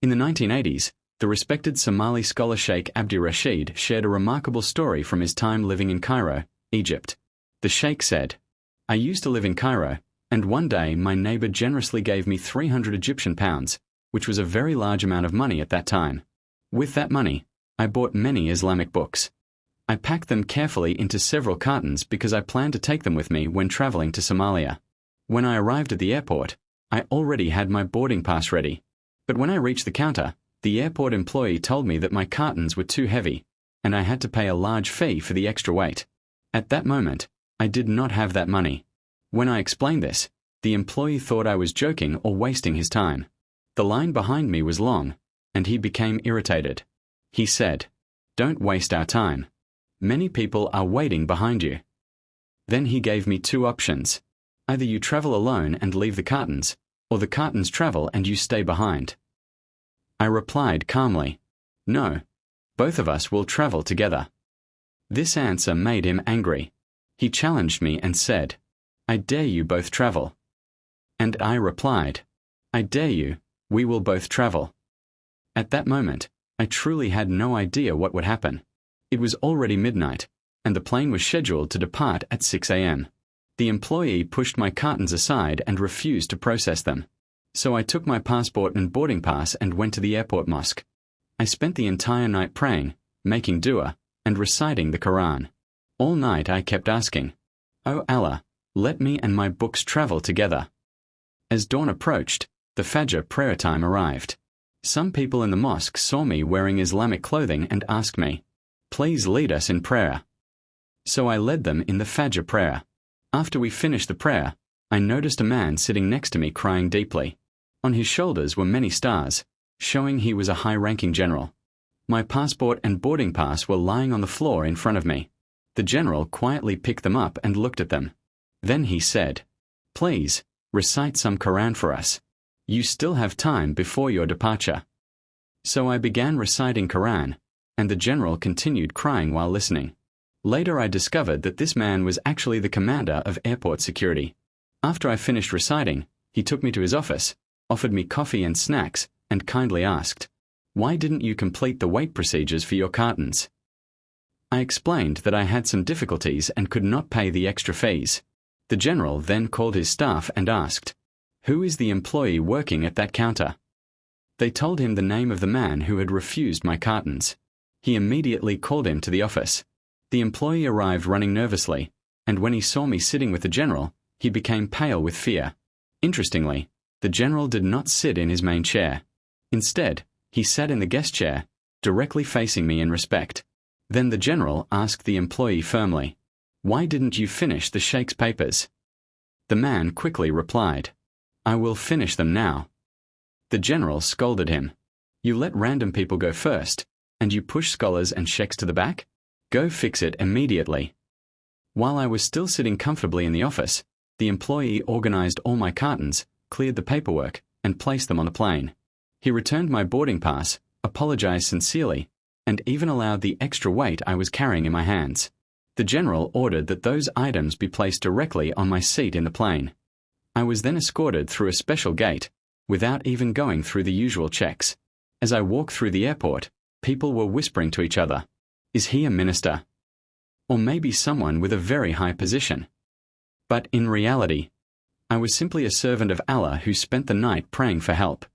In the 1980s, the respected Somali scholar Sheikh Abdirashid shared a remarkable story from his time living in Cairo, Egypt. The Sheikh said, "I used to live in Cairo, and one day my neighbor generously gave me 300 Egyptian pounds, which was a very large amount of money at that time. With that money, I bought many Islamic books. I packed them carefully into several cartons because I planned to take them with me when traveling to Somalia. When I arrived at the airport, I already had my boarding pass ready. But when I reached the counter, the airport employee told me that my cartons were too heavy, and I had to pay a large fee for the extra weight. At that moment, I did not have that money. When I explained this, the employee thought I was joking or wasting his time. The line behind me was long, and he became irritated. He said, 'Don't waste our time. Many people are waiting behind you.' Then he gave me two options. Either you travel alone and leave the cartons, or the cartons travel and you stay behind. I replied calmly, 'No, both of us will travel together.' This answer made him angry. He challenged me and said, 'I dare you both travel.' And I replied, 'I dare you, we will both travel.' At that moment, I truly had no idea what would happen. It was already midnight, and the plane was scheduled to depart at 6 a.m. The employee pushed my cartons aside and refused to process them. So I took my passport and boarding pass and went to the airport mosque. I spent the entire night praying, making dua, and reciting the Qur'an. All night I kept asking, 'O Allah, let me and my books travel together.' As dawn approached, the Fajr prayer time arrived. Some people in the mosque saw me wearing Islamic clothing and asked me, 'Please lead us in prayer.' So I led them in the Fajr prayer. After we finished the prayer, I noticed a man sitting next to me crying deeply. On his shoulders were many stars, showing he was a high-ranking general. My passport and boarding pass were lying on the floor in front of me. The general quietly picked them up and looked at them. Then he said, 'Please, recite some Qur'an for us. You still have time before your departure.' So I began reciting Qur'an, and the general continued crying while listening. Later I discovered that this man was actually the commander of airport security. After I finished reciting, he took me to his office, offered me coffee and snacks, and kindly asked, 'Why didn't you complete the weight procedures for your cartons?' I explained that I had some difficulties and could not pay the extra fees. The general then called his staff and asked, 'Who is the employee working at that counter?' They told him the name of the man who had refused my cartons. He immediately called him to the office. The employee arrived running nervously, and when he saw me sitting with the general, he became pale with fear. Interestingly, the general did not sit in his main chair. Instead, he sat in the guest chair, directly facing me in respect. Then the general asked the employee firmly, 'Why didn't you finish the Sheikh's papers?' The man quickly replied, 'I will finish them now.' The general scolded him, 'You let random people go first, and you push scholars and sheikhs to the back? Go fix it immediately.' While I was still sitting comfortably in the office, the employee organized all my cartons, cleared the paperwork, and placed them on the plane. He returned my boarding pass, apologized sincerely, and even allowed the extra weight I was carrying in my hands. The general ordered that those items be placed directly on my seat in the plane. I was then escorted through a special gate, without even going through the usual checks. As I walked through the airport, people were whispering to each other, 'Is he a minister? Or maybe someone with a very high position?' But in reality, I was simply a servant of Allah who spent the night praying for help.